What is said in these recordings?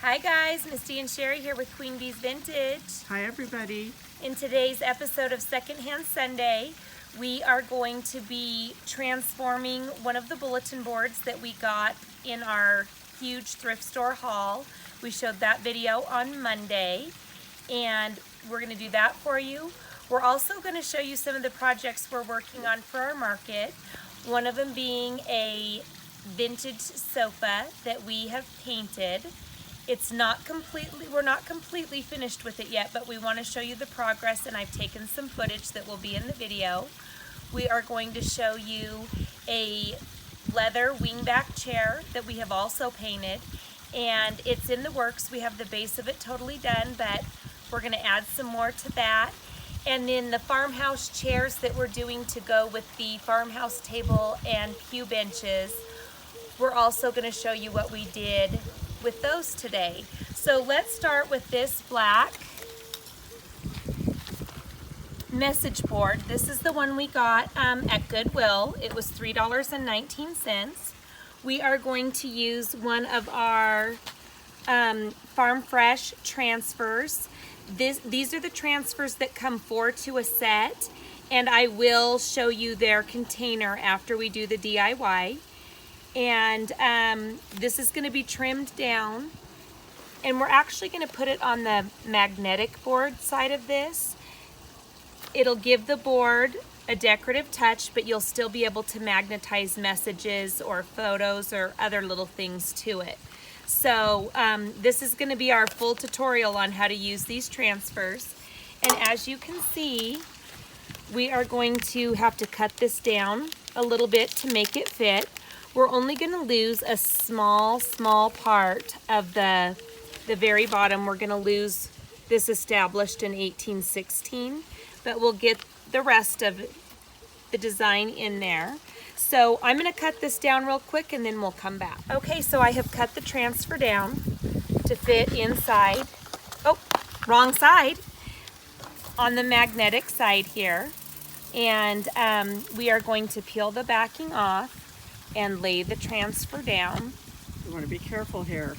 Hi guys, Misty and Sherry here with Queen Bee's Vintage. Hi everybody. In today's episode of Secondhand Sunday, we are going to be transforming one of the bulletin boards that we got in our huge thrift store haul. We showed that video on Monday, and we're going to do that for you. We're also going to show you some of the projects we're working on for our market. One of them being a vintage sofa that we have painted. We're not completely finished with it yet, but we want to show you the progress, and I've taken some footage that will be in the video. We are going to show you a leather wingback chair that we have also painted, and it's in the works. We have the base of it totally done, but we're going to add some more to that. And then the farmhouse chairs that we're doing to go with the farmhouse table and pew benches, we're also going to show you what we did with those today. So let's start with this black message board. This is the one we got at Goodwill. It was $3.19. We are going to use one of our Farm Fresh transfers. These are the transfers that come 4 to a set, and I will show you their container after we do the DIY. And this is going to be trimmed down, and we're actually going to put it on the magnetic board side of this. It'll give the board a decorative touch, but you'll still be able to magnetize messages or photos or other little things to it. So this is going to be our full tutorial on how to use these transfers. And as you can see, we are going to have to cut this down a little bit to make it fit. We're only going to lose a small part of the very bottom. We're going to lose this established in 1816, but we'll get the rest of the design in there. So I'm going to cut this down real quick and then we'll come back. Okay, so I have cut the transfer down to fit inside. Oh, wrong side. On the magnetic side here. And we are going to peel the backing off and lay the transfer down. You want to be careful here.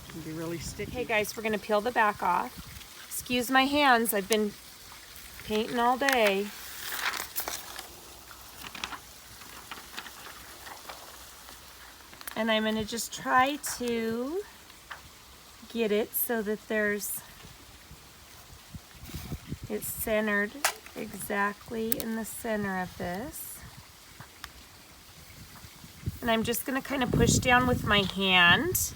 It can be really sticky. Okay guys, we're going to peel the back off. Excuse my hands, I've been painting all day. And I'm going to just try to get it so that it's centered exactly in the center of this. And I'm just going to kind of push down with my hand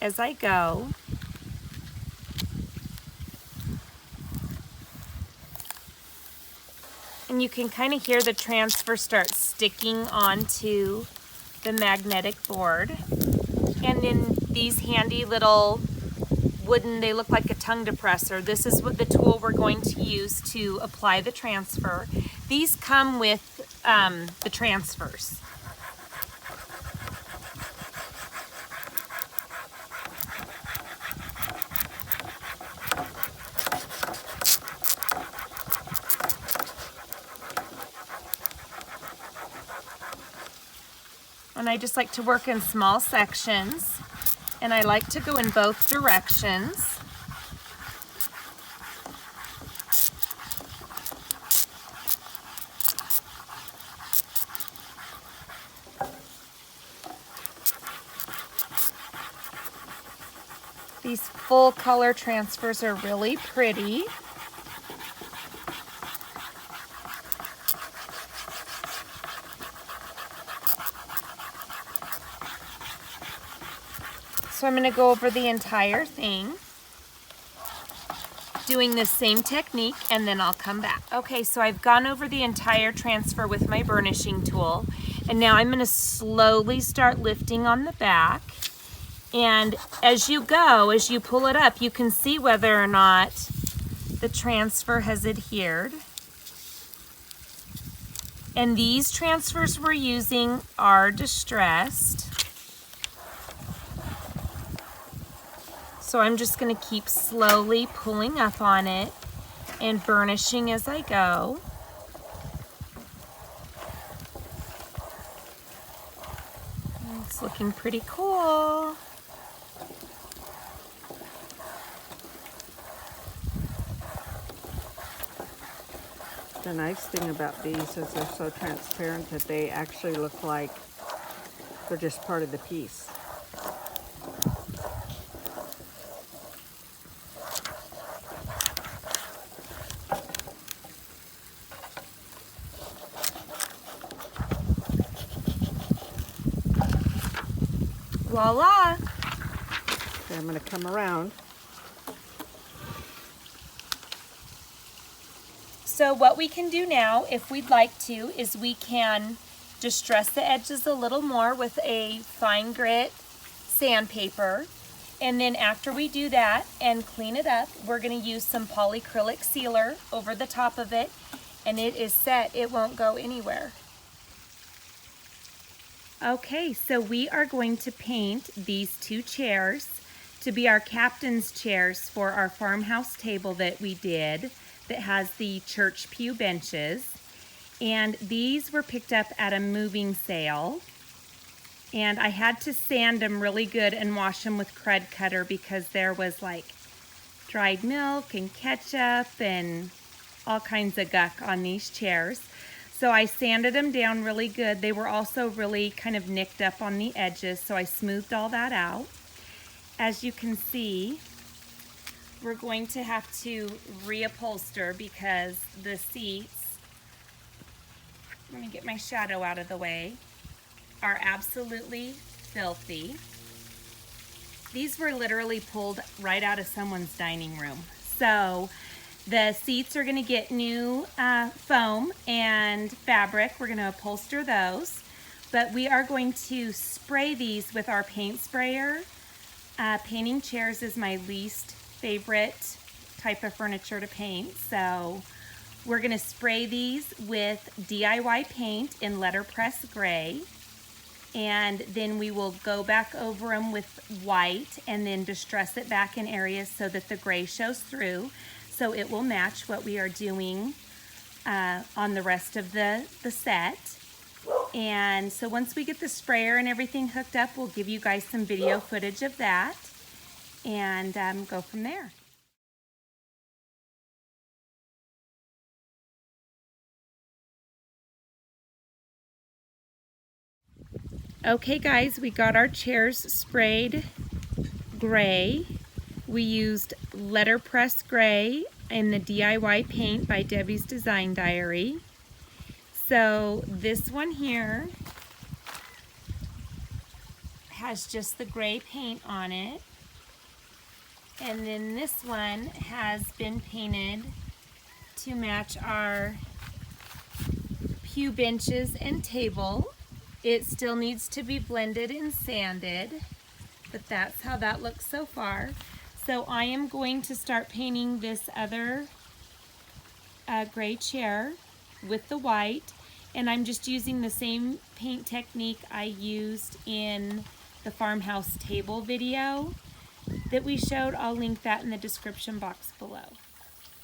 as I go. And you can kind of hear the transfer start sticking onto the magnetic board. And then these handy little wooden, they look like a tongue depressor. This is what the tool we're going to use to apply the transfer. These come with the transfers. And I just like to work in small sections, and I like to go in both directions. These full color transfers are really pretty. So I'm going to go over the entire thing, doing the same technique, and then I'll come back. Okay, so I've gone over the entire transfer with my burnishing tool, and now I'm going to slowly start lifting on the back. And as you go, as you pull it up, you can see whether or not the transfer has adhered. And these transfers we're using are distressed. So I'm just going to keep slowly pulling up on it and burnishing as I go. It's looking pretty cool. The nice thing about these is they're so transparent that they actually look like they're just part of the piece. Voila! Okay, I'm going to come around. So what we can do now, if we'd like to, is we can distress the edges a little more with a fine grit sandpaper. And then after we do that and clean it up, we're going to use some polyacrylic sealer over the top of it. And it is set. It won't go anywhere. Okay, so we are going to paint these two chairs to be our captain's chairs for our farmhouse table that we did that has the church pew benches. And these were picked up at a moving sale. And I had to sand them really good and wash them with Crud Cutter because there was like dried milk and ketchup and all kinds of guck on these chairs. So I sanded them down really good. They were also really kind of nicked up on the edges, so I smoothed all that out. As you can see, we're going to have to reupholster because the seats, let me get my shadow out of the way, are absolutely filthy. These were literally pulled right out of someone's dining room. So the seats are going to get new foam and fabric. We're going to upholster those. But we are going to spray these with our paint sprayer. Painting chairs is my least favorite type of furniture to paint. So we're going to spray these with DIY paint in letterpress gray. And then we will go back over them with white and then distress it back in areas so that the gray shows through. So it will match what we are doing on the rest of the set. And so once we get the sprayer and everything hooked up, we'll give you guys some video footage of that and go from there. Okay guys, we got our chairs sprayed gray. We used letterpress gray in the DIY paint by Debbie's Design Diary. So this one here has just the gray paint on it. And then this one has been painted to match our pew benches and table. It still needs to be blended and sanded, but that's how that looks so far. So I am going to start painting this other gray chair with the white, and I'm just using the same paint technique I used in the farmhouse table video that we showed. I'll link that in the description box below.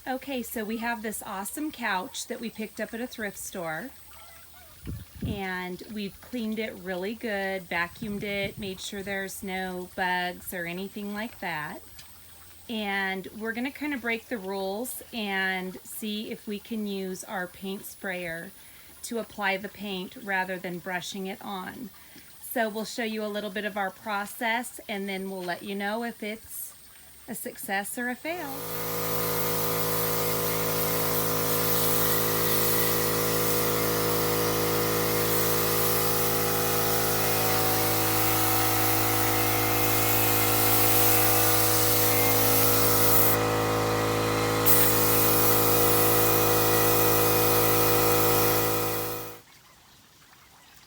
Okay, so we have this awesome couch that we picked up at a thrift store. And we've cleaned it really good, vacuumed it, made sure there's no bugs or anything like that. And we're gonna kind of break the rules and see if we can use our paint sprayer to apply the paint rather than brushing it on. So we'll show you a little bit of our process and then we'll let you know if it's a success or a fail.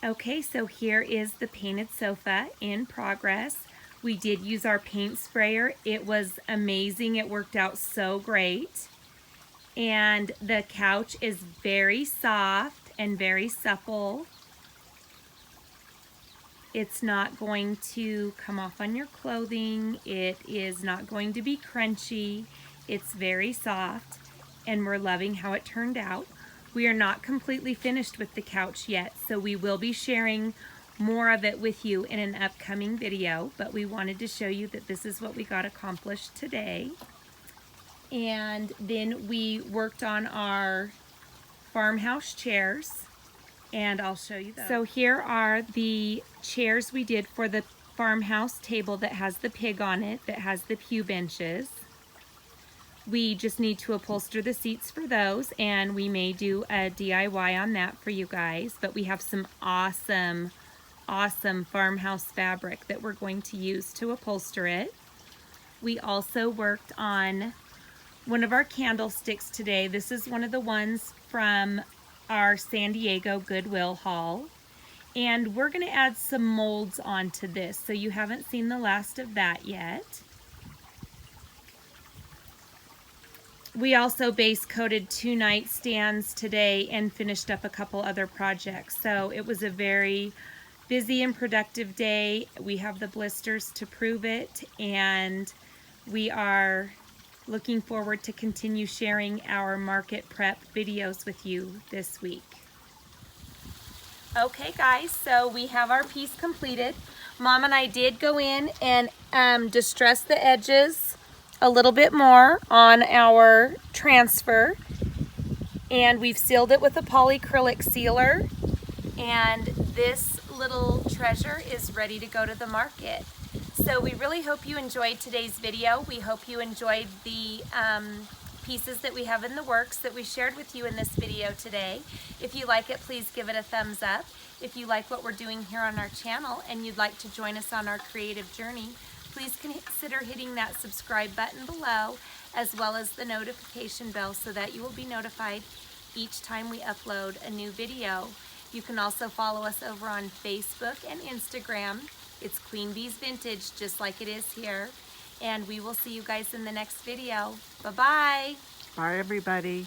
Okay, so here is the painted sofa in progress. We did use our paint sprayer. It was amazing. It worked out so great. And the couch is very soft and very supple. It's not going to come off on your clothing. It is not going to be crunchy. It's very soft, and we're loving how it turned out. We are not completely finished with the couch yet, so we will be sharing more of it with you in an upcoming video, but we wanted to show you that this is what we got accomplished today. And then we worked on our farmhouse chairs, and I'll show you those. So here are the chairs we did for the farmhouse table that has the pig on it, that has the pew benches. We just need to upholster the seats for those, and we may do a DIY on that for you guys, but we have some awesome farmhouse fabric that we're going to use to upholster it. We also worked on one of our candlesticks today. This is one of the ones from our San Diego Goodwill haul. And we're gonna add some molds onto this, so you haven't seen the last of that yet. We also base coated 2 nightstands today and finished up a couple other projects. So it was a very busy and productive day. We have the blisters to prove it, and we are looking forward to continue sharing our market prep videos with you this week. Okay guys, so we have our piece completed. Mom and I did go in and distress the edges a little bit more on our transfer, and we've sealed it with a polyacrylic sealer, and this little treasure is ready to go to the market. So we really hope you enjoyed today's video. We hope you enjoyed the pieces that we have in the works that we shared with you in this video today. If you like it, please give it a thumbs up. If you like what we're doing here on our channel and you'd like to join us on our creative journey, please consider hitting that subscribe button below, as well as the notification bell, so that you will be notified each time we upload a new video. You can also follow us over on Facebook and Instagram. It's Queen Bee's Vintage, just like it is here. And we will see you guys in the next video. Bye-bye. Bye, everybody.